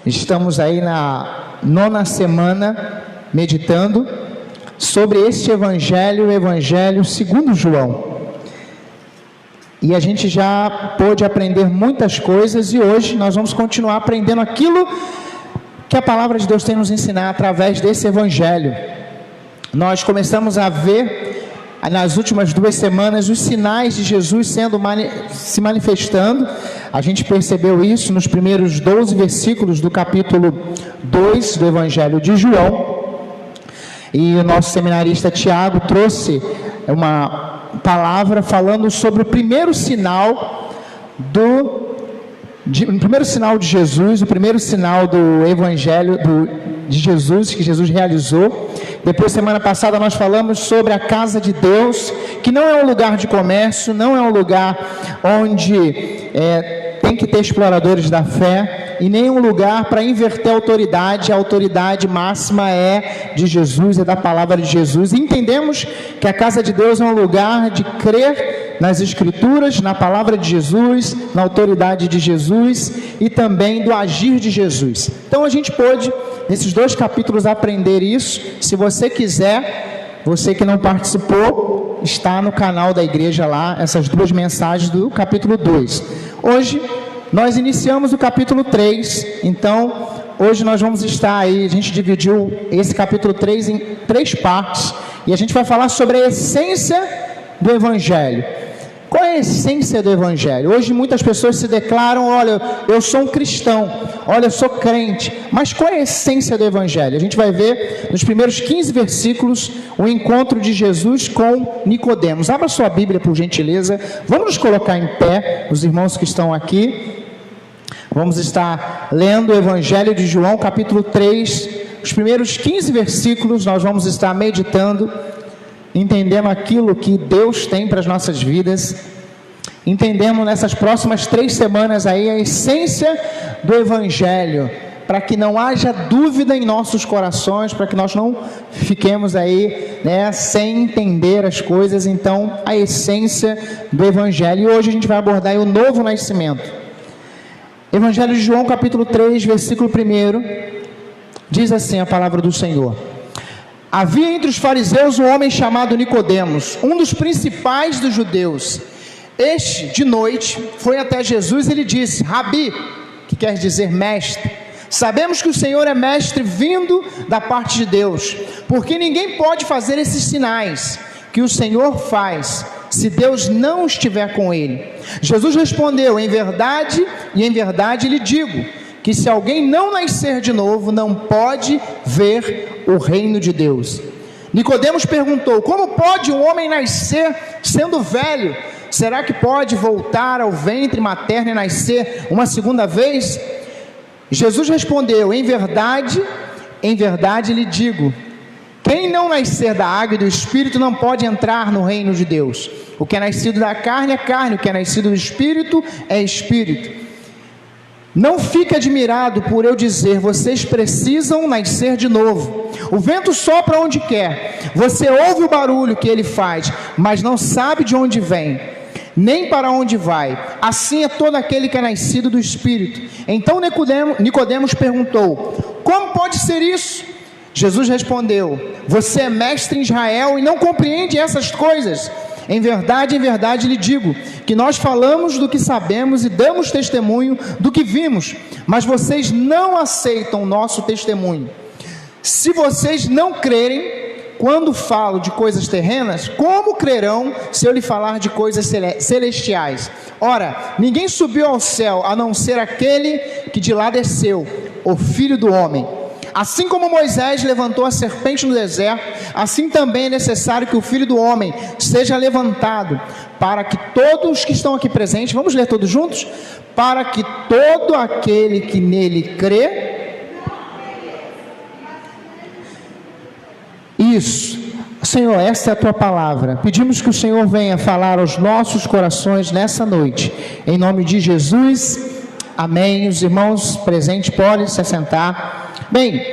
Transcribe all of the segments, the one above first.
Estamos aí na 9ª semana meditando sobre este Evangelho, o Evangelho segundo João. E a gente já pôde aprender muitas coisas e hoje nós vamos continuar aprendendo aquilo que a Palavra de Deus tem nos ensinar através desse Evangelho. Nós começamos a ver nas últimas 2 semanas os sinais de Jesus se manifestando. A gente percebeu isso nos primeiros 12 versículos do capítulo 2 do Evangelho de João. E o nosso seminarista Tiago trouxe uma palavra falando sobre o primeiro sinal o primeiro sinal de Jesus, o primeiro sinal do Evangelho de Jesus, que Jesus realizou. Depois, semana passada, nós falamos sobre a casa de Deus, que não é um lugar de comércio, não é um lugar onde tem que ter exploradores da fé, e nem um lugar para inverter a autoridade máxima é de Jesus, é da palavra de Jesus. E entendemos que a casa de Deus é um lugar de crer nas Escrituras, na palavra de Jesus, na autoridade de Jesus e também do agir de Jesus. Então a gente pôde, nesses 2 capítulos, aprender isso. Se você quiser, você que não participou, está no canal da igreja lá, essas 2 mensagens do capítulo 2. Hoje nós iniciamos o capítulo 3, então hoje nós vamos estar aí, a gente dividiu esse capítulo 3 em 3 partes, e a gente vai falar sobre a essência do Evangelho. Qual é a essência do Evangelho? Hoje muitas pessoas se declaram: olha, eu sou um cristão, olha, eu sou crente, mas qual é a essência do Evangelho? A gente vai ver nos primeiros 15 versículos o encontro de Jesus com Nicodemos. Abra sua Bíblia, por gentileza, vamos nos colocar em pé, os irmãos que estão aqui. Vamos estar lendo o Evangelho de João, capítulo 3, os primeiros 15 versículos, nós vamos estar meditando, entendendo aquilo que Deus tem para as nossas vidas, entendendo nessas próximas 3 semanas aí a essência do Evangelho, para que não haja dúvida em nossos corações, para que nós não fiquemos aí, sem entender as coisas. Então, a essência do Evangelho. E hoje a gente vai abordar aí o novo nascimento. Evangelho de João, capítulo 3, versículo 1, diz assim a palavra do Senhor: havia entre os fariseus um homem chamado Nicodemos, um dos principais dos judeus. Este, de noite, foi até Jesus e lhe disse: Rabi, que quer dizer mestre, sabemos que o Senhor é mestre vindo da parte de Deus, porque ninguém pode fazer esses sinais que o Senhor faz se Deus não estiver com ele. Jesus respondeu: em verdade lhe digo, que se alguém não nascer de novo, não pode ver o reino de Deus. Nicodemos perguntou: como pode um homem nascer sendo velho? Será que pode voltar ao ventre materno e nascer uma segunda vez? Jesus respondeu: em verdade lhe digo, quem não nascer da água e do Espírito não pode entrar no reino de Deus. O que é nascido da carne é carne, o que é nascido do Espírito é Espírito. Não fique admirado por eu dizer: vocês precisam nascer de novo. O vento sopra onde quer, você ouve o barulho que ele faz, mas não sabe de onde vem, nem para onde vai. Assim é todo aquele que é nascido do Espírito. Então Nicodemos perguntou: como pode ser isso? Jesus respondeu: você é mestre em Israel e não compreende essas coisas? Em verdade lhe digo, que nós falamos do que sabemos e damos testemunho do que vimos, mas vocês não aceitam o nosso testemunho. Se vocês não crerem quando falo de coisas terrenas, como crerão se eu lhe falar de coisas celestiais? Ora, ninguém subiu ao céu a não ser aquele que de lá desceu, o Filho do Homem. Assim como Moisés levantou a serpente no deserto, assim também é necessário que o Filho do Homem seja levantado, para que todos que estão aqui presentes, vamos ler todos juntos? Para que todo aquele que nele crê... Isso, Senhor, esta é a Tua palavra. Pedimos que o Senhor venha falar aos nossos corações nessa noite, em nome de Jesus, amém. Os irmãos presentes podem se assentar. Bem,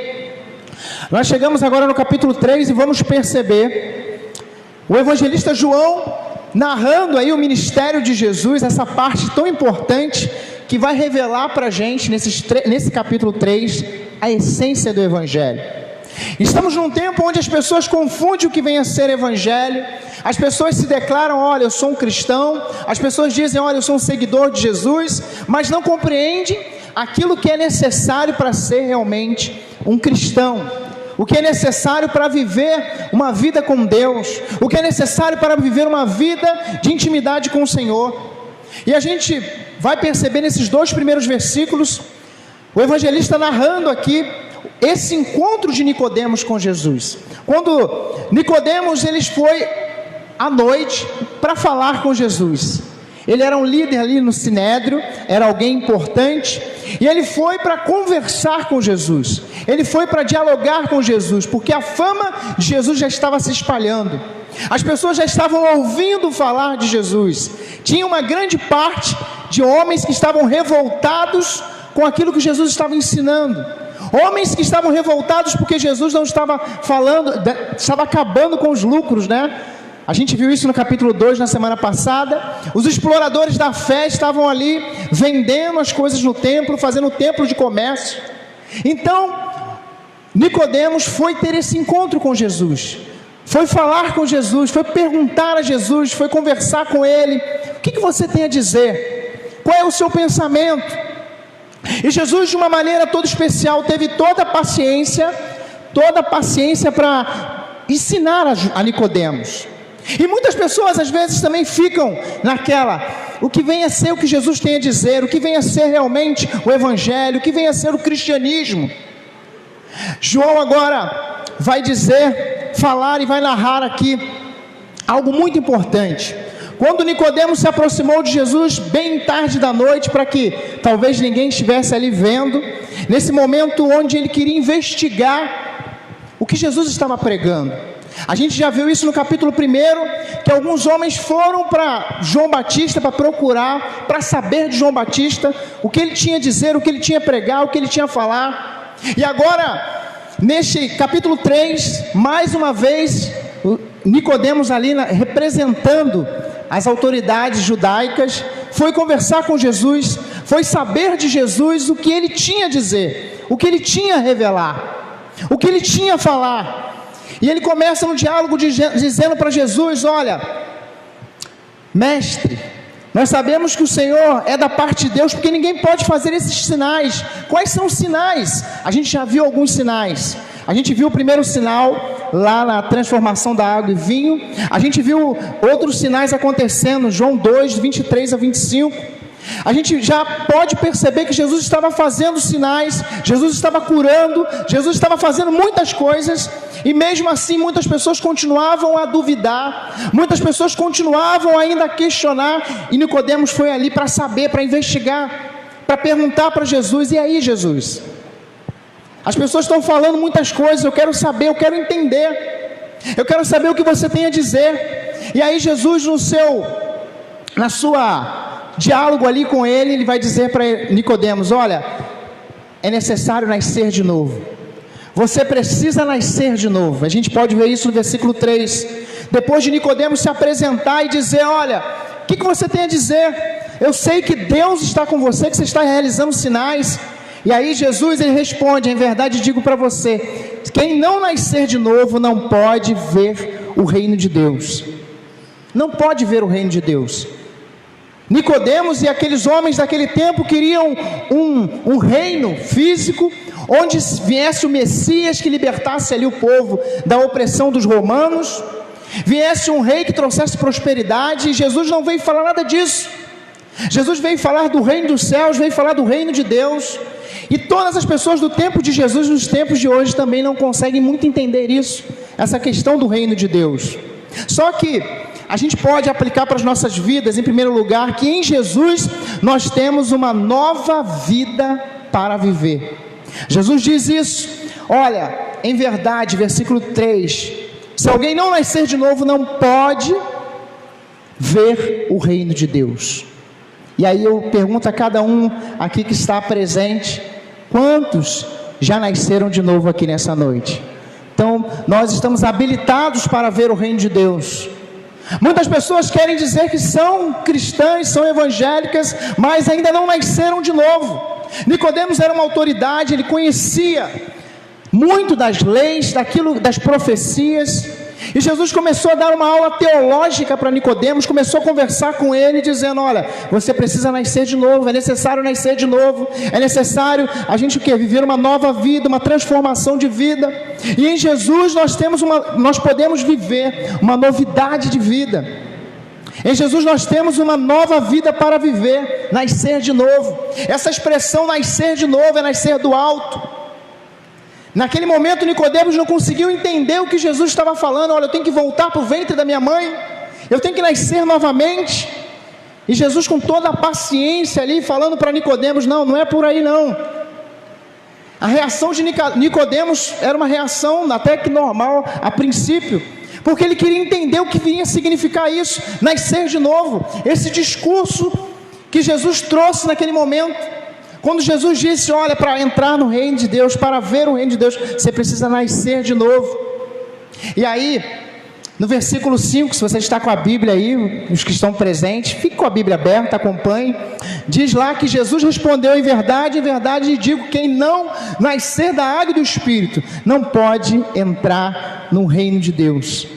nós chegamos agora no capítulo 3 e vamos perceber o evangelista João narrando aí o ministério de Jesus, essa parte tão importante que vai revelar para a gente, nesse capítulo 3, a essência do Evangelho. Estamos num tempo onde as pessoas confundem o que vem a ser Evangelho. As pessoas se declaram: olha, eu sou um cristão. As pessoas dizem: olha, eu sou um seguidor de Jesus, mas não compreendem aquilo que é necessário para ser realmente um cristão, o que é necessário para viver uma vida com Deus, o que é necessário para viver uma vida de intimidade com o Senhor. E a gente vai perceber nesses 2 primeiros versículos, o evangelista narrando aqui esse encontro de Nicodemos com Jesus. Quando Nicodemos ele foi à noite para falar com Jesus, ele era um líder ali no Sinédrio, era alguém importante, e ele foi para conversar com Jesus, ele foi para dialogar com Jesus, porque a fama de Jesus já estava se espalhando, as pessoas já estavam ouvindo falar de Jesus. Tinha uma grande parte de homens que estavam revoltados com aquilo que Jesus estava ensinando, homens que estavam revoltados porque Jesus não estava falando, estava acabando com os lucros, né? A gente viu isso no capítulo 2 na semana passada. Os exploradores da fé estavam ali vendendo as coisas no templo, fazendo o templo de comércio. Então Nicodemos foi ter esse encontro com Jesus, foi falar com Jesus, foi perguntar a Jesus, foi conversar com ele: o que você tem a dizer? Qual é o seu pensamento? E Jesus, de uma maneira toda especial, teve toda a paciência para ensinar a Nicodemos. E muitas pessoas às vezes também ficam naquela: o que vem a ser o que Jesus tem a dizer, o que vem a ser realmente o Evangelho, o que vem a ser o cristianismo. João agora vai falar e vai narrar aqui algo muito importante. Quando Nicodemos se aproximou de Jesus bem tarde da noite, para que talvez ninguém estivesse ali vendo, nesse momento onde ele queria investigar o que Jesus estava pregando. A gente já viu isso no capítulo 1, que alguns homens foram para João Batista para procurar, para saber de João Batista o que ele tinha a dizer, o que ele tinha a pregar, o que ele tinha a falar. E agora, neste capítulo 3, mais uma vez, Nicodemos ali representando as autoridades judaicas, foi conversar com Jesus, foi saber de Jesus o que ele tinha a dizer, o que ele tinha a revelar, o que ele tinha a falar. E ele começa no diálogo dizendo para Jesus: olha, mestre, nós sabemos que o Senhor é da parte de Deus, porque ninguém pode fazer esses sinais. Quais são os sinais? A gente já viu alguns sinais. A gente viu o primeiro sinal lá na transformação da água em vinho. A gente viu outros sinais acontecendo, João 2, 23 a 25. A gente já pode perceber que Jesus estava fazendo sinais, Jesus estava curando, Jesus estava fazendo muitas coisas, e mesmo assim muitas pessoas continuavam a duvidar, muitas pessoas continuavam ainda a questionar, e Nicodemos foi ali para saber, para investigar, para perguntar para Jesus: e aí, Jesus? As pessoas estão falando muitas coisas, eu quero saber, eu quero entender, eu quero saber o que você tem a dizer. E aí Jesus, na sua diálogo ali com ele vai dizer para Nicodemos: olha, é necessário nascer de novo, você precisa nascer de novo. A gente pode ver isso no versículo 3, depois de Nicodemos se apresentar e dizer: olha, o que você tem a dizer? Eu sei que Deus está com você, que você está realizando sinais. E aí Jesus ele responde: em verdade digo para você, quem não nascer de novo não pode ver o reino de Deus, não pode ver o reino de Deus. Nicodemos e aqueles homens daquele tempo queriam um reino físico, onde viesse o Messias que libertasse ali o povo da opressão dos romanos, viesse um rei que trouxesse prosperidade. E Jesus não veio falar nada disso. Jesus veio falar do reino dos céus, veio falar do reino de Deus. E todas as pessoas do tempo de Jesus, nos tempos de hoje, também não conseguem muito entender isso, essa questão do reino de Deus. Só que a gente pode aplicar para as nossas vidas, em primeiro lugar, que em Jesus nós temos uma nova vida para viver. Jesus diz isso: olha, em verdade, versículo 3, se alguém não nascer de novo, não pode ver o reino de Deus. E aí eu pergunto a cada um aqui que está presente: quantos já nasceram de novo aqui nessa noite? Então, nós estamos habilitados para ver o reino de Deus. Muitas pessoas querem dizer que são cristãs, são evangélicas, mas ainda não nasceram de novo. Nicodemos era uma autoridade, ele conhecia muito das leis, das profecias, e Jesus começou a dar uma aula teológica para Nicodemos, começou a conversar com ele, dizendo: olha, você precisa nascer de novo, é necessário nascer de novo, é necessário a gente o quê? Viver uma nova vida, uma transformação de vida, e em Jesus nós podemos viver uma novidade de vida. Em Jesus nós temos uma nova vida para viver, nascer de novo. Essa expressão nascer de novo é nascer do alto. Naquele momento Nicodemos não conseguiu entender o que Jesus estava falando. Olha, eu tenho que voltar para o ventre da minha mãe, eu tenho que nascer novamente. E Jesus, com toda a paciência ali, falando para Nicodemos: não é por aí não. A reação de Nicodemos era uma reação até que normal a princípio, porque ele queria entender o que viria a significar isso, nascer de novo. Esse discurso que Jesus trouxe naquele momento, quando Jesus disse: olha, para entrar no reino de Deus, para ver o reino de Deus, você precisa nascer de novo. E aí, no versículo 5, se você está com a Bíblia aí, os que estão presentes, fique com a Bíblia aberta, acompanhe. Diz lá que Jesus respondeu: em verdade lhe digo, quem não nascer da água e do Espírito, não pode entrar no reino de Deus.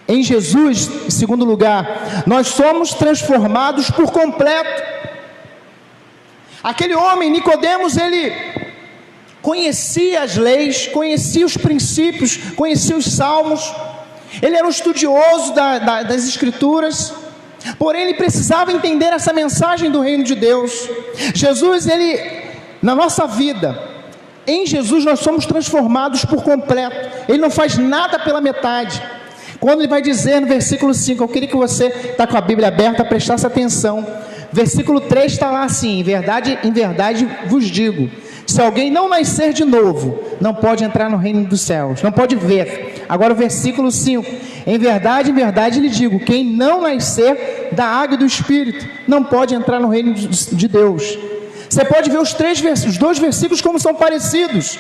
Em Jesus, em segundo lugar, nós somos transformados por completo. Aquele homem, Nicodemos, ele conhecia as leis, conhecia os princípios, conhecia os salmos, ele era um estudioso das escrituras, porém ele precisava entender essa mensagem do reino de Deus. Jesus, ele, na nossa vida, em Jesus nós somos transformados por completo, ele não faz nada pela metade. Quando ele vai dizer no versículo 5, eu queria que você está com a Bíblia aberta, prestasse atenção. Versículo 3 está lá assim: em verdade vos digo, se alguém não nascer de novo, não pode entrar no reino dos céus, não pode ver. Agora o versículo 5, em verdade lhe digo, quem não nascer da água e do Espírito, não pode entrar no reino de Deus. Você pode ver os dois versículos como são parecidos.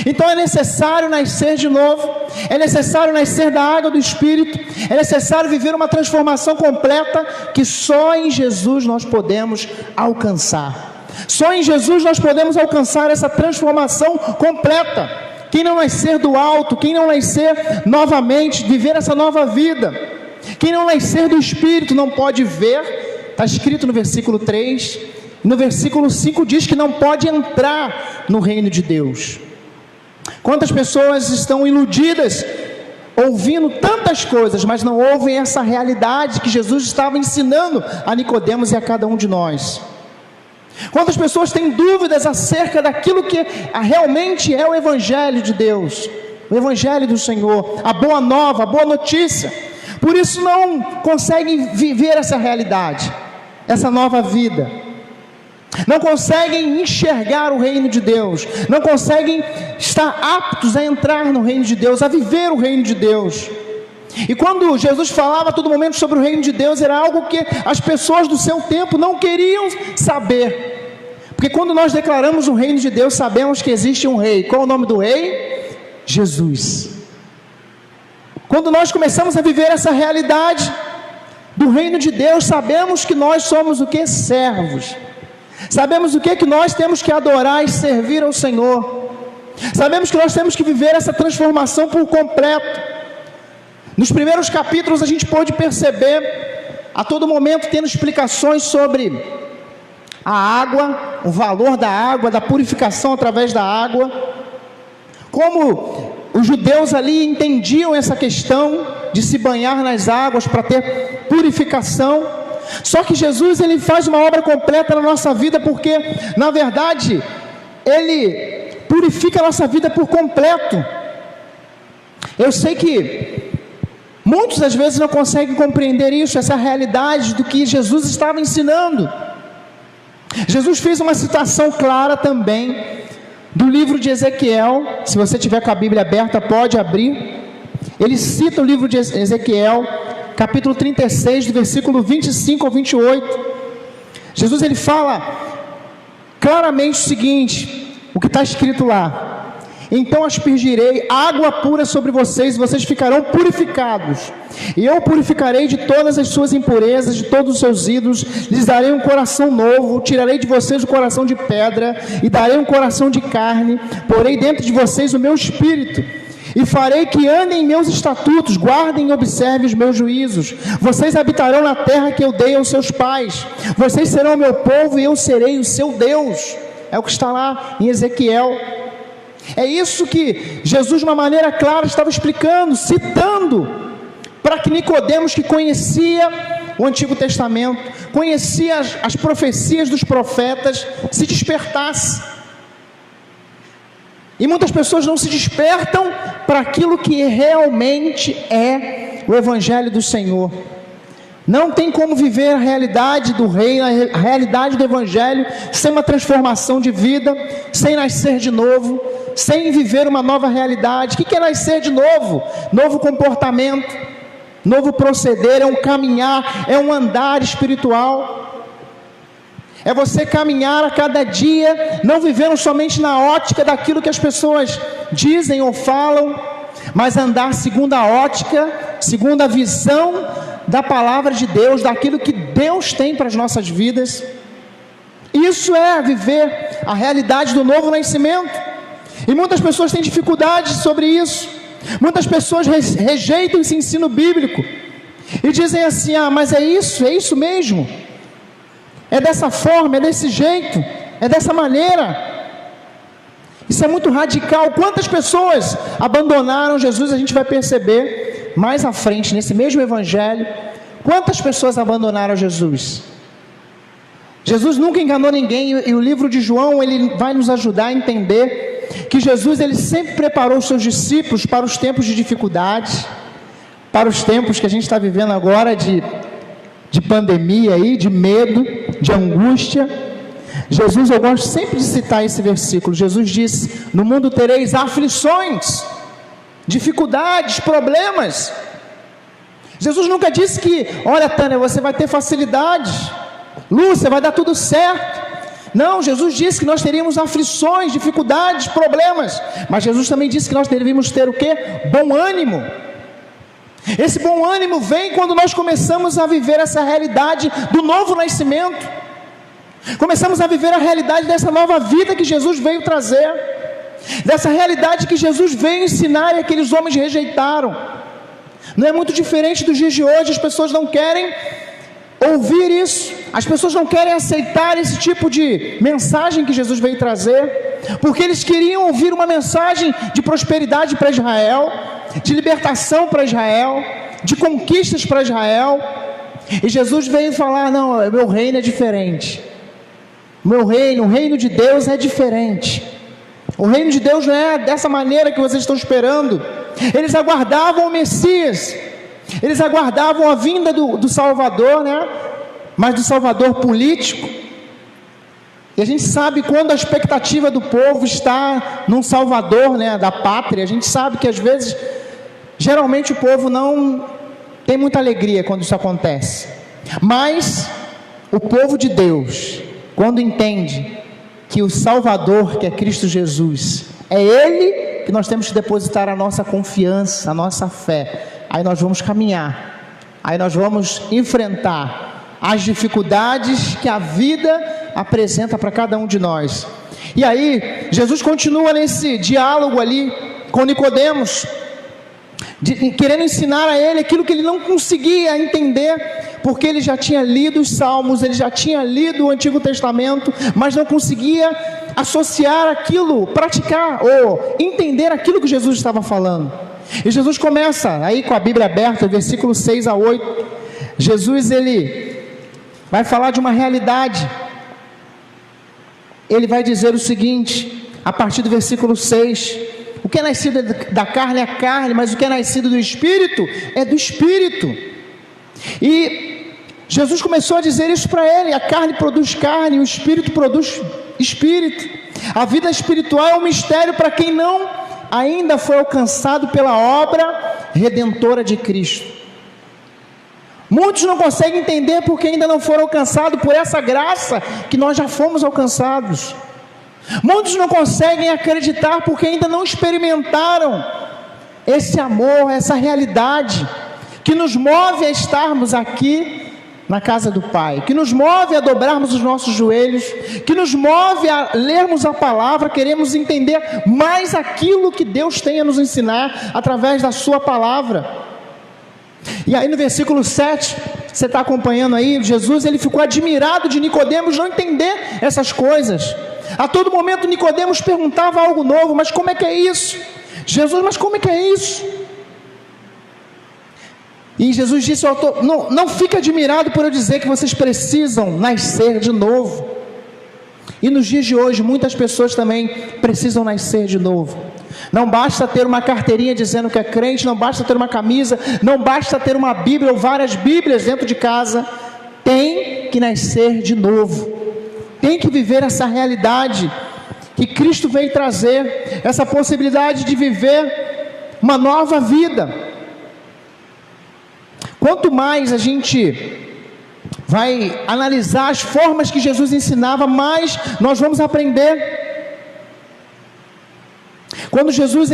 Então é necessário nascer de novo, é necessário nascer da água do Espírito, é necessário viver uma transformação completa que só em Jesus nós podemos alcançar. Só em Jesus nós podemos alcançar essa transformação completa. Quem não nascer do alto, quem não nascer novamente, viver essa nova vida, quem não nascer do Espírito não pode ver. Está escrito no versículo 3, no versículo 5 diz que não pode entrar no reino de Deus. Quantas pessoas estão iludidas, ouvindo tantas coisas, mas não ouvem essa realidade que Jesus estava ensinando a Nicodemos e a cada um de nós. Quantas pessoas têm dúvidas acerca daquilo que realmente é o Evangelho de Deus, o Evangelho do Senhor, a boa nova, a boa notícia, por isso não conseguem viver essa realidade, essa nova vida. Não conseguem enxergar o reino de Deus, não conseguem estar aptos a entrar no reino de Deus, a viver o reino de Deus. E quando Jesus falava a todo momento sobre o reino de Deus, era algo que as pessoas do seu tempo não queriam saber, porque quando nós declaramos o reino de Deus, sabemos que existe um rei. Qual é o nome do rei? Jesus. Quando nós começamos a viver essa realidade do reino de Deus, sabemos que nós somos o que? Servos. Sabemos o que nós temos que adorar e servir ao Senhor. Sabemos que nós temos que viver essa transformação por completo. Nos primeiros capítulos a gente pôde perceber, a todo momento tendo explicações sobre a água, o valor da água, da purificação através da água, como os judeus ali entendiam essa questão de se banhar nas águas para ter purificação. Só que Jesus, ele faz uma obra completa na nossa vida, porque na verdade ele purifica a nossa vida por completo. Eu sei que muitos às vezes não conseguem compreender isso, essa realidade do que Jesus estava ensinando. Jesus fez uma citação clara também do livro de Ezequiel. Se você tiver com a Bíblia aberta, pode abrir. Ele cita o livro de Ezequiel, capítulo 36, do versículo 25 ao 28, Jesus, ele fala claramente o seguinte, o que está escrito lá: então aspergirei água pura sobre vocês, e vocês ficarão purificados. E eu purificarei de todas as suas impurezas, de todos os seus ídolos, lhes darei um coração novo, tirarei de vocês o coração de pedra, e darei um coração de carne, porei dentro de vocês o meu espírito, e farei que andem em meus estatutos, guardem e observem os meus juízos. Vocês habitarão na terra que eu dei aos seus pais, vocês serão o meu povo e eu serei o seu Deus. É o que está lá em Ezequiel. É isso que Jesus, de uma maneira clara, estava explicando, citando, para que Nicodemos, que conhecia o Antigo Testamento, conhecia as profecias dos profetas, se despertasse. E muitas pessoas não se despertam para aquilo que realmente é o Evangelho do Senhor. Não tem como viver a realidade do reino, a realidade do Evangelho, sem uma transformação de vida, sem nascer de novo, sem viver uma nova realidade. O que é nascer de novo? Novo comportamento, novo proceder, é um caminhar, é um andar espiritual. É você caminhar a cada dia, não vivendo somente na ótica daquilo que as pessoas dizem ou falam, mas andar segundo a ótica, segundo a visão da palavra de Deus, daquilo que Deus tem para as nossas vidas. Isso é viver a realidade do novo nascimento. E muitas pessoas têm dificuldade sobre isso. Muitas pessoas rejeitam esse ensino bíblico e dizem assim: ah, mas é isso mesmo. É dessa forma, é desse jeito, é dessa maneira. Isso é muito radical. Quantas pessoas abandonaram Jesus? A gente vai perceber mais à frente, nesse mesmo evangelho, quantas pessoas abandonaram Jesus. Jesus nunca enganou ninguém, e o livro de João, ele vai nos ajudar a entender que Jesus, ele sempre preparou os seus discípulos para os tempos de dificuldade, para os tempos que a gente está vivendo agora de pandemia aí, de medo, de angústia. Jesus, eu gosto sempre de citar esse versículo. Jesus disse: no mundo tereis aflições, dificuldades, problemas. Jesus nunca disse que, olha, Tânia, você vai ter facilidade, Lúcia, vai dar tudo certo. Não, Jesus disse que nós teríamos aflições, dificuldades, problemas, mas Jesus também disse que nós deveríamos ter o quê? Bom ânimo. Esse bom ânimo vem quando nós começamos a viver essa realidade do novo nascimento, começamos a viver a realidade dessa nova vida que Jesus veio trazer, dessa realidade que Jesus veio ensinar e aqueles homens rejeitaram. Não é muito diferente dos dias de hoje. As pessoas não querem ouvir isso, as pessoas não querem aceitar esse tipo de mensagem que Jesus veio trazer, porque eles queriam ouvir uma mensagem de prosperidade para Israel, de libertação para Israel, de conquistas para Israel. E Jesus veio falar: não, meu reino é diferente, meu reino, o reino de Deus é diferente. O reino de Deus não é dessa maneira que vocês estão esperando. Eles aguardavam o Messias, eles aguardavam a vinda do Salvador, né? Mas do Salvador político. E a gente sabe quando a expectativa do povo está num Salvador, né, da pátria. A gente sabe que às vezes, geralmente o povo não tem muita alegria quando isso acontece. Mas o povo de Deus, quando entende que o Salvador, que é Cristo Jesus, é Ele que nós temos que depositar a nossa confiança, a nossa fé, aí nós vamos caminhar, aí nós vamos enfrentar as dificuldades que a vida apresenta para cada um de nós. E aí Jesus continua nesse diálogo ali com Nicodemos, querendo ensinar a ele aquilo que ele não conseguia entender, porque ele já tinha lido os Salmos, ele já tinha lido o Antigo Testamento, mas não conseguia associar aquilo, praticar ou entender aquilo que Jesus estava falando. E Jesus começa aí com a Bíblia aberta, versículo 6 a 8. Jesus, ele vai falar de uma realidade. Ele vai dizer o seguinte, a partir do versículo 6: o que é nascido da carne é carne, mas o que é nascido do Espírito é do Espírito. E Jesus começou a dizer isso para ele: a carne produz carne, o Espírito produz Espírito. A vida espiritual é um mistério para quem não ainda foi alcançado pela obra redentora de Cristo. Muitos não conseguem entender porque ainda não foram alcançados por essa graça que nós já fomos alcançados. Muitos não conseguem acreditar porque ainda não experimentaram esse amor, essa realidade que nos move a estarmos aqui na casa do Pai, que nos move a dobrarmos os nossos joelhos, que nos move a lermos a palavra, queremos entender mais aquilo que Deus tem a nos ensinar através da sua palavra. E aí no versículo 7, você está acompanhando aí, Jesus ele ficou admirado de Nicodemos não entender essas coisas. A todo momento Nicodemos perguntava algo novo, mas como é que é isso? Jesus, mas como é que é isso? E Jesus disse, não fique admirado por eu dizer que vocês precisam nascer de novo. E nos dias de hoje, muitas pessoas também precisam nascer de novo. Não basta ter uma carteirinha dizendo que é crente, não basta ter uma camisa, não basta ter uma Bíblia ou várias Bíblias dentro de casa. Tem que nascer de novo. Tem que viver essa realidade que Cristo veio trazer, essa possibilidade de viver uma nova vida. Quanto mais a gente vai analisar as formas que Jesus ensinava, mais nós vamos aprender. Quando Jesus,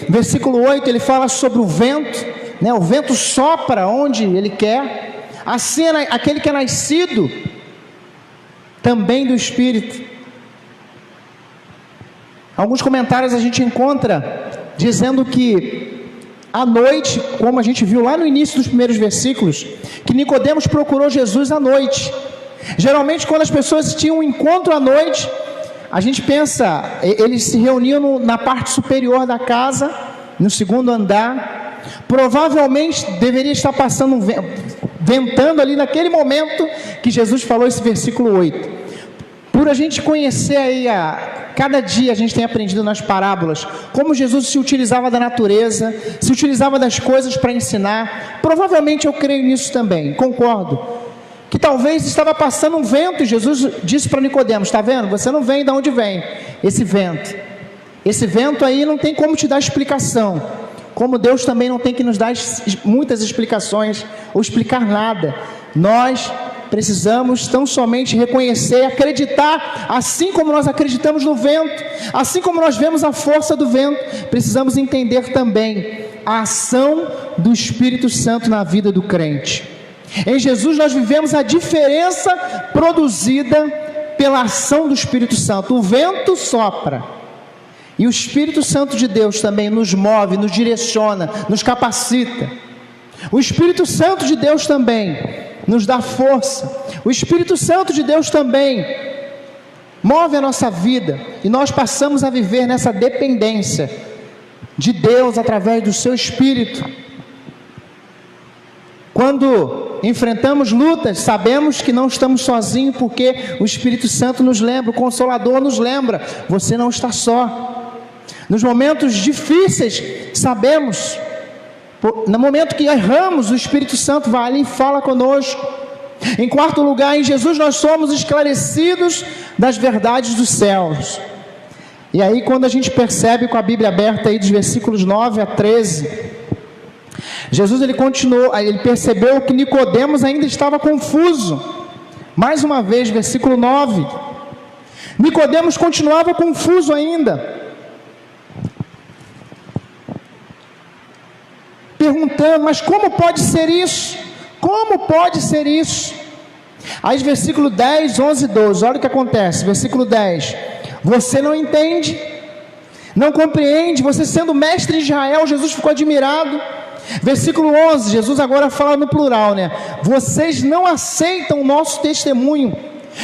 versículo 8, ele fala sobre o vento, né? O vento sopra onde ele quer, assim aquele que é nascido também do Espírito. Alguns comentários a gente encontra dizendo que à noite, como a gente viu lá no início dos primeiros versículos, que Nicodemos procurou Jesus à noite. Geralmente quando as pessoas tinham um encontro à noite, a gente pensa, eles se reuniam na parte superior da casa, no segundo andar. Provavelmente deveria estar passando ventando ali naquele momento que Jesus falou esse versículo 8. Por a gente conhecer aí, cada dia a gente tem aprendido nas parábolas, como Jesus se utilizava da natureza, se utilizava das coisas para ensinar. Provavelmente eu creio nisso também, concordo. Que talvez estava passando um vento, e Jesus disse para Nicodemos, está vendo? Você não vem de onde vem esse vento. Esse vento aí não tem como te dar explicação. Como Deus também não tem que nos dar muitas explicações, ou explicar nada. Nós precisamos tão somente reconhecer, acreditar, assim como nós acreditamos no vento, assim como nós vemos a força do vento, precisamos entender também a ação do Espírito Santo na vida do crente. Em Jesus nós vivemos a diferença produzida pela ação do Espírito Santo. O vento sopra, e o Espírito Santo de Deus também nos move, nos direciona, nos capacita. O Espírito Santo de Deus também nos dá força. O Espírito Santo de Deus também move a nossa vida, e nós passamos a viver nessa dependência de Deus através do seu Espírito. Quando enfrentamos lutas, sabemos que não estamos sozinhos, porque o Espírito Santo nos lembra, o Consolador nos lembra, você não está só. Nos momentos difíceis, sabemos, no momento que erramos, o Espírito Santo vai ali e fala conosco. Em quarto lugar, em Jesus nós somos esclarecidos das verdades dos céus. E aí quando a gente percebe, com a Bíblia aberta aí dos versículos 9 a 13, Jesus ele continuou, ele percebeu que Nicodemos ainda estava confuso. Mais uma vez, versículo 9, Nicodemos continuava confuso ainda, perguntando, mas como pode ser isso? Como pode ser isso? Aí versículo 10, 11 e 12, olha o que acontece, versículo 10, você não entende, não compreende, você sendo mestre de Israel, Jesus ficou admirado. Versículo 11, Jesus agora fala no plural, né? Vocês não aceitam o nosso testemunho.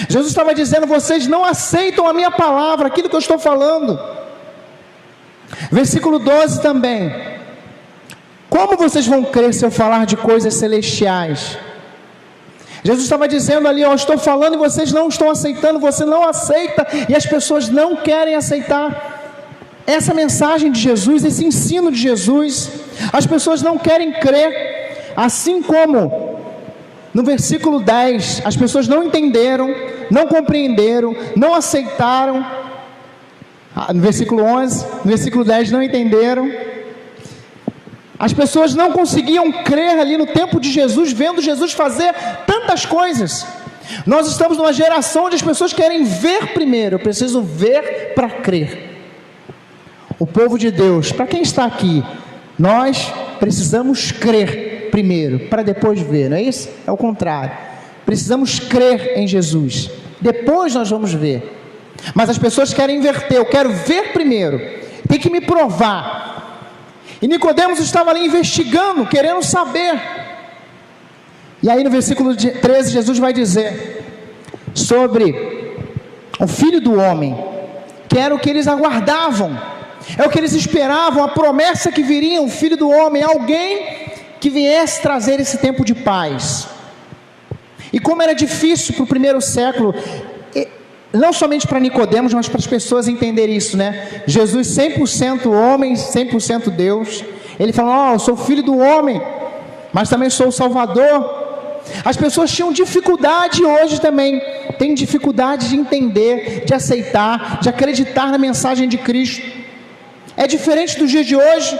Jesus estava dizendo, vocês não aceitam a minha palavra, aquilo que eu estou falando. Versículo 12 também, como vocês vão crer se eu falar de coisas celestiais? Jesus estava dizendo ali, eu estou falando e vocês não estão aceitando, você não aceita, e as pessoas não querem aceitar essa mensagem de Jesus, esse ensino de Jesus. As pessoas não querem crer, assim como no versículo 10, as pessoas não entenderam, não compreenderam, não aceitaram. No versículo 11, no versículo 10 não entenderam. As pessoas não conseguiam crer ali no tempo de Jesus, vendo Jesus fazer tantas coisas. Nós estamos numa geração onde as pessoas querem ver primeiro. Eu preciso ver para crer. O povo de Deus, para quem está aqui, nós precisamos crer primeiro, para depois ver, não é isso? É o contrário. Precisamos crer em Jesus, depois nós vamos ver. Mas as pessoas querem inverter. Eu quero ver primeiro, tem que me provar. E Nicodemos estava ali investigando, querendo saber. E aí no versículo 13 Jesus vai dizer sobre o Filho do Homem, que era o que eles aguardavam, é o que eles esperavam, a promessa que viria, o Filho do Homem, alguém que viesse trazer esse tempo de paz. E como era difícil para o primeiro século, não somente para Nicodemos, mas para as pessoas entenderem isso, né? Jesus 100% homem, 100% Deus. Ele falou, eu sou filho do homem, mas também sou o Salvador. As pessoas tinham dificuldade, hoje também têm dificuldade de entender, de aceitar, de acreditar na mensagem de Cristo. É diferente dos dias de hoje.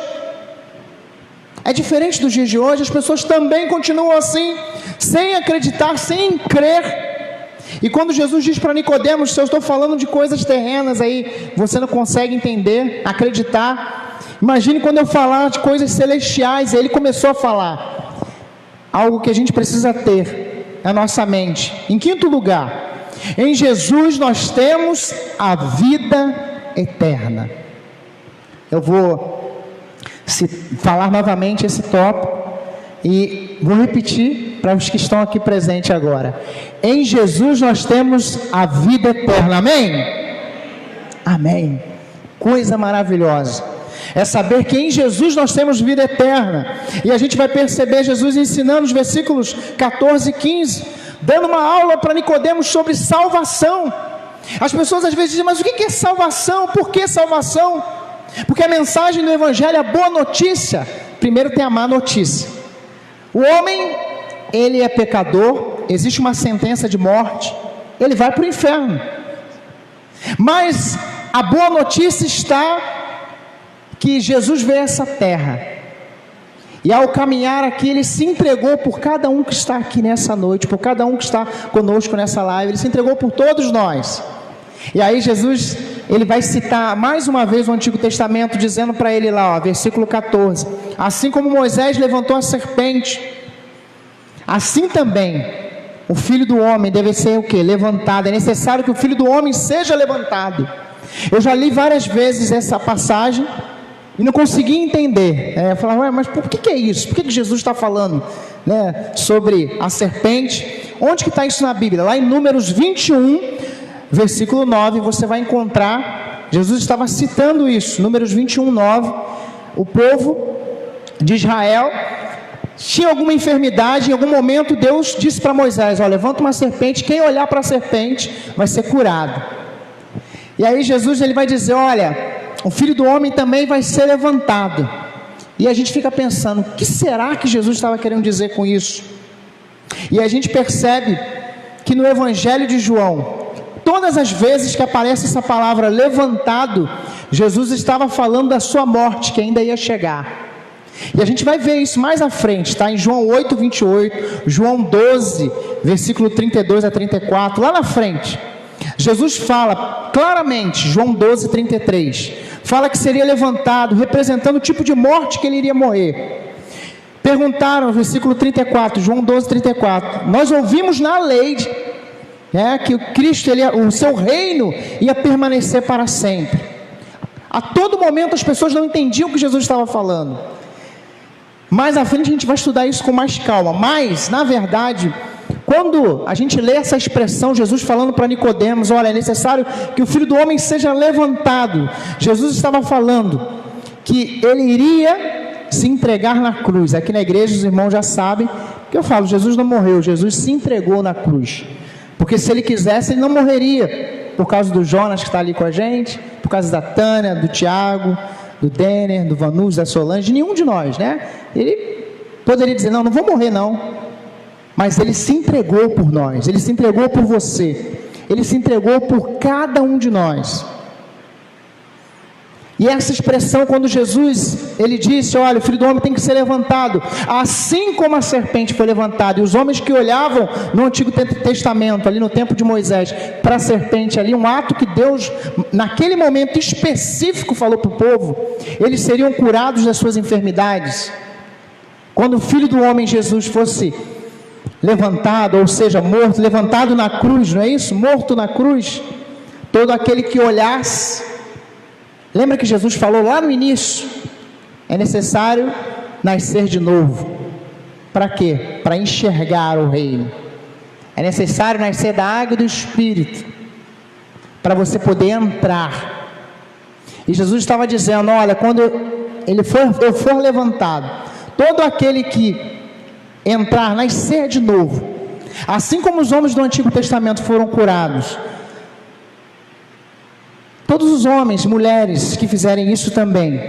É diferente dos dias de hoje. As pessoas também continuam assim, sem acreditar, sem crer. E quando Jesus diz para Nicodemos, se eu estou falando de coisas terrenas aí, você não consegue entender, acreditar. Imagine quando eu falar de coisas celestiais. Ele começou a falar algo que a gente precisa ter na nossa mente. Em quinto lugar, em Jesus nós temos a vida eterna. Eu vou falar novamente esse tópico e vou repetir para os que estão aqui presentes agora. Em Jesus nós temos a vida eterna. Amém? Amém. Coisa maravilhosa é saber que em Jesus nós temos vida eterna. E a gente vai perceber Jesus ensinando os versículos 14 e 15, dando uma aula para Nicodemos sobre salvação. As pessoas às vezes dizem, mas o que é salvação? Por que salvação? Porque a mensagem do Evangelho é a boa notícia. Primeiro tem a má notícia. O homem, ele é pecador, existe uma sentença de morte, ele vai para o inferno. Mas a boa notícia está que Jesus veio a essa terra, e ao caminhar aqui, ele se entregou por cada um que está aqui nessa noite, por cada um que está conosco nessa live, ele se entregou por todos nós. E aí Jesus, ele vai citar mais uma vez o Antigo Testamento, dizendo para ele lá, versículo 14, assim como Moisés levantou a serpente, assim também o Filho do Homem deve ser o quê? Levantado. É necessário que o Filho do Homem seja levantado. Eu já li várias vezes essa passagem e não consegui entender. Eu falava, mas por que é isso? Por que Jesus está falando, né, sobre a serpente? Onde que está isso na Bíblia? Lá em Números 21, versículo 9, você vai encontrar, Jesus estava citando isso, Números 21, 9, o povo de Israel tinha alguma enfermidade, em algum momento Deus disse para Moisés, levanta uma serpente, quem olhar para a serpente vai ser curado. E aí Jesus, ele vai dizer, o Filho do Homem também vai ser levantado. E a gente fica pensando, o que será que Jesus estava querendo dizer com isso? E a gente percebe que no Evangelho de João, todas as vezes que aparece essa palavra levantado, Jesus estava falando da sua morte, que ainda ia chegar. E a gente vai ver isso mais à frente, tá? Em João 8, 28, João 12, versículo 32 a 34, lá na frente, Jesus fala claramente, João 12, 33, fala que seria levantado, representando o tipo de morte que ele iria morrer. Perguntaram, versículo 34, João 12, 34, nós ouvimos na lei que o Cristo, o seu reino ia permanecer para sempre. A todo momento as pessoas não entendiam o que Jesus estava falando. Mais à frente a gente vai estudar isso com mais calma. Mas, na verdade, quando a gente lê essa expressão, Jesus falando para Nicodemos, é necessário que o Filho do Homem seja levantado. Jesus estava falando que ele iria se entregar na cruz. Aqui na igreja os irmãos já sabem que eu falo, Jesus não morreu, Jesus se entregou na cruz. Porque se ele quisesse, ele não morreria. Por causa do Jonas que está ali com a gente, por causa da Tânia, do Tiago, do Denner, do Vanus, da Solange, nenhum de nós, né? Ele poderia dizer, não vou morrer não. Mas ele se entregou por nós, ele se entregou por você, ele se entregou por cada um de nós. E essa expressão, quando Jesus, ele disse, olha, o Filho do Homem tem que ser levantado, assim como a serpente foi levantada, e os homens que olhavam no Antigo Testamento, ali no tempo de Moisés, para a serpente ali, um ato que Deus, naquele momento específico, falou para o povo, eles seriam curados das suas enfermidades. Quando o Filho do Homem, Jesus, fosse levantado, ou seja, morto, levantado na cruz, não é isso? Morto na cruz, todo aquele que olhasse, lembra que Jesus falou lá no início, é necessário nascer de novo. Para quê? Para enxergar o reino. É necessário nascer da água e do Espírito, para você poder entrar. E Jesus estava dizendo, olha, quando eu for levantado, todo aquele que entrar, nascer de novo, assim como os homens do Antigo Testamento foram curados, todos os homens, mulheres que fizerem isso também,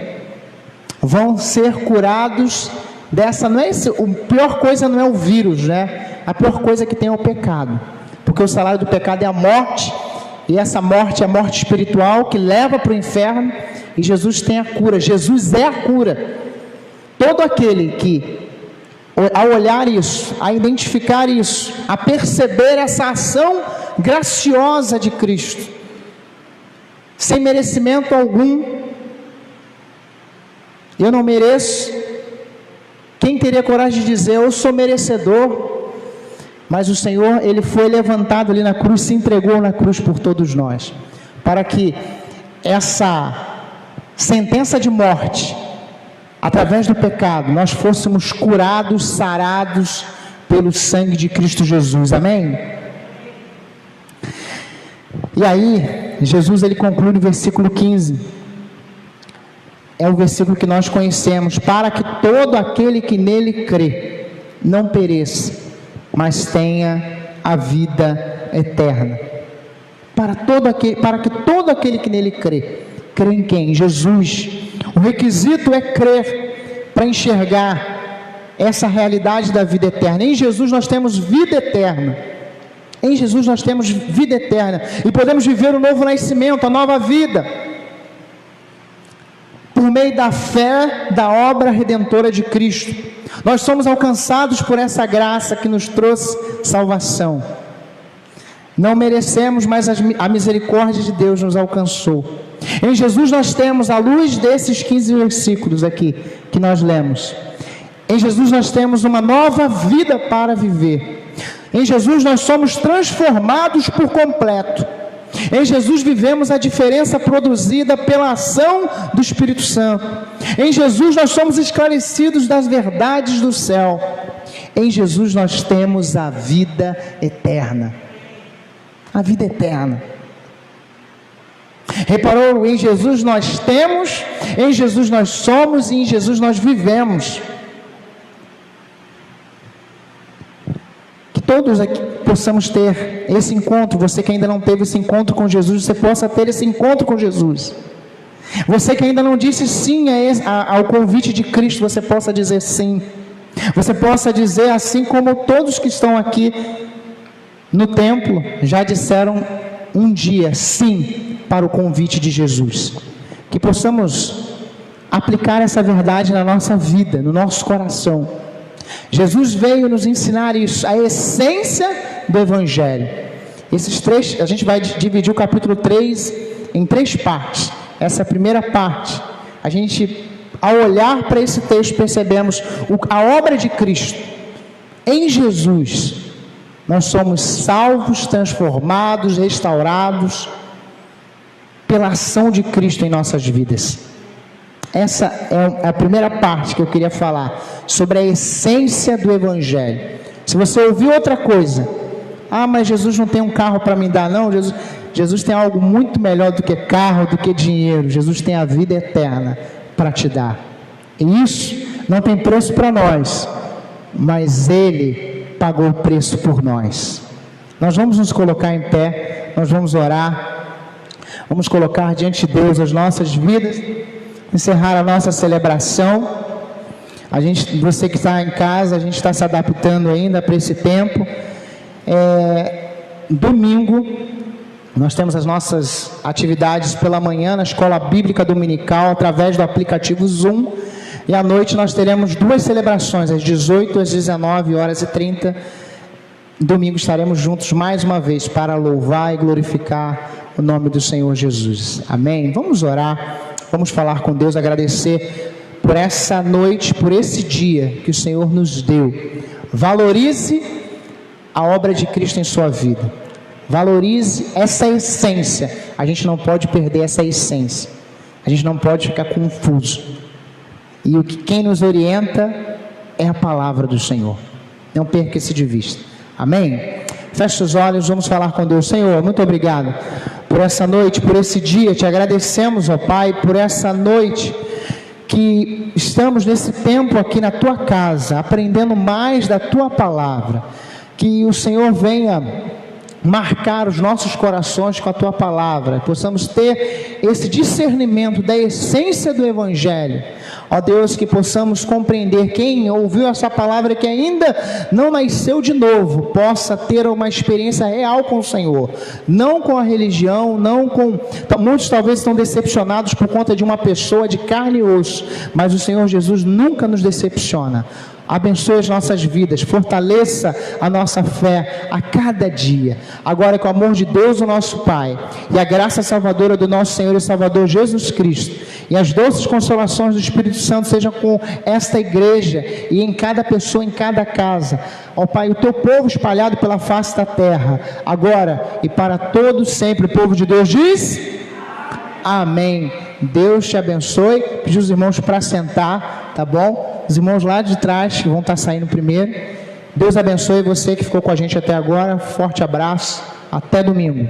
vão ser curados dessa, não é isso, a pior coisa não é o vírus, né? A pior coisa que tem é o pecado, porque o salário do pecado é a morte, e essa morte é a morte espiritual, que leva para o inferno, e Jesus tem a cura, Jesus é a cura. Todo aquele que, ao olhar isso, a identificar isso, a perceber essa ação graciosa de Cristo, sem merecimento algum, eu não mereço, quem teria coragem de dizer, eu sou merecedor? Mas o Senhor, Ele foi levantado ali na cruz, se entregou na cruz por todos nós, para que essa sentença de morte, através do pecado, nós fôssemos curados, sarados pelo sangue de Cristo Jesus, amém? E aí, Jesus, ele conclui no versículo 15, é o versículo que nós conhecemos, para que todo aquele que nele crê, não pereça, mas tenha a vida eterna. Para que todo aquele que nele crê em quem? Jesus. O requisito é crer para enxergar essa realidade da vida eterna. Em Jesus nós temos vida eterna. Em Jesus nós temos vida eterna. E podemos viver o novo nascimento, a nova vida, por meio da fé da obra redentora de Cristo. Nós somos alcançados por essa graça que nos trouxe salvação. Não merecemos, mas a misericórdia de Deus nos alcançou. Em Jesus nós temos, à luz desses 15 versículos aqui que nós lemos, em Jesus nós temos uma nova vida para viver. Em Jesus nós somos transformados por completo. Em Jesus vivemos a diferença produzida pela ação do Espírito Santo. Em Jesus nós somos esclarecidos das verdades do céu. Em Jesus nós temos a vida eterna. A vida eterna. Reparou? Em Jesus nós temos, em Jesus nós somos e em Jesus nós vivemos. Que todos aqui possamos ter esse encontro. Você que ainda não teve esse encontro com Jesus, você possa ter esse encontro com Jesus. Você que ainda não disse sim ao convite de Cristo, você possa dizer sim. Você possa dizer, assim como todos que estão aqui no templo já disseram um dia sim para o convite de Jesus. Que possamos aplicar essa verdade na nossa vida, no nosso coração. Jesus veio nos ensinar isso, a essência do Evangelho. Esses três, a gente vai dividir o capítulo 3 em 3 partes. Essa é a primeira parte. A gente, ao olhar para esse texto, percebemos a obra de Cristo. Em Jesus, nós somos salvos, transformados, restaurados pela ação de Cristo em nossas vidas. Essa é a primeira parte que eu queria falar, sobre a essência do Evangelho. Se você ouvir outra coisa, mas Jesus não tem um carro para me dar, não. Jesus tem algo muito melhor do que carro, do que dinheiro. Jesus tem a vida eterna para te dar. E isso não tem preço para nós, mas Ele pagou o preço por nós. Nós vamos nos colocar em pé, nós vamos orar, vamos colocar diante de Deus as nossas vidas, encerrar a nossa celebração. Você que está em casa, a gente está se adaptando ainda para esse tempo. Domingo Nós temos as nossas atividades pela manhã na Escola Bíblica Dominical, através do aplicativo Zoom. E à noite nós teremos 2 celebrações, às 18 às 19h30. Domingo estaremos juntos mais uma vez para louvar e glorificar o nome do Senhor Jesus. Amém? Vamos orar, vamos falar com Deus, agradecer por essa noite, por esse dia que o Senhor nos deu. Valorize a obra de Cristo em sua vida. Valorize essa essência. A gente não pode perder essa essência. A gente não pode ficar confuso. E quem nos orienta é a palavra do Senhor. Não perca isso de vista. Amém? Feche os olhos, vamos falar com Deus. Senhor, muito obrigado por essa noite, por esse dia. Te agradecemos, ó Pai, por essa noite que estamos nesse tempo aqui na Tua casa, aprendendo mais da Tua palavra. Que o Senhor venha marcar os nossos corações com a Tua palavra, possamos ter esse discernimento da essência do Evangelho. Ó Deus, que possamos compreender, quem ouviu essa palavra que ainda não nasceu de novo, possa ter uma experiência real com o Senhor, não com a religião, não com... Muitos talvez estão decepcionados por conta de uma pessoa de carne e osso, mas o Senhor Jesus nunca nos decepciona. Abençoe as nossas vidas, fortaleça a nossa fé a cada dia. Agora, com o amor de Deus, o nosso Pai, e a graça salvadora do nosso Senhor e Salvador Jesus Cristo, e as doces consolações do Espírito Santo sejam com esta igreja e em cada pessoa, em cada casa. Ó Pai, o Teu povo espalhado pela face da terra, agora e para todos sempre. O povo de Deus diz: amém. Deus te abençoe. Pedir os irmãos para sentar, tá bom? Os irmãos lá de trás que vão estar saindo primeiro. Deus abençoe você que ficou com a gente até agora. Forte abraço. Até domingo.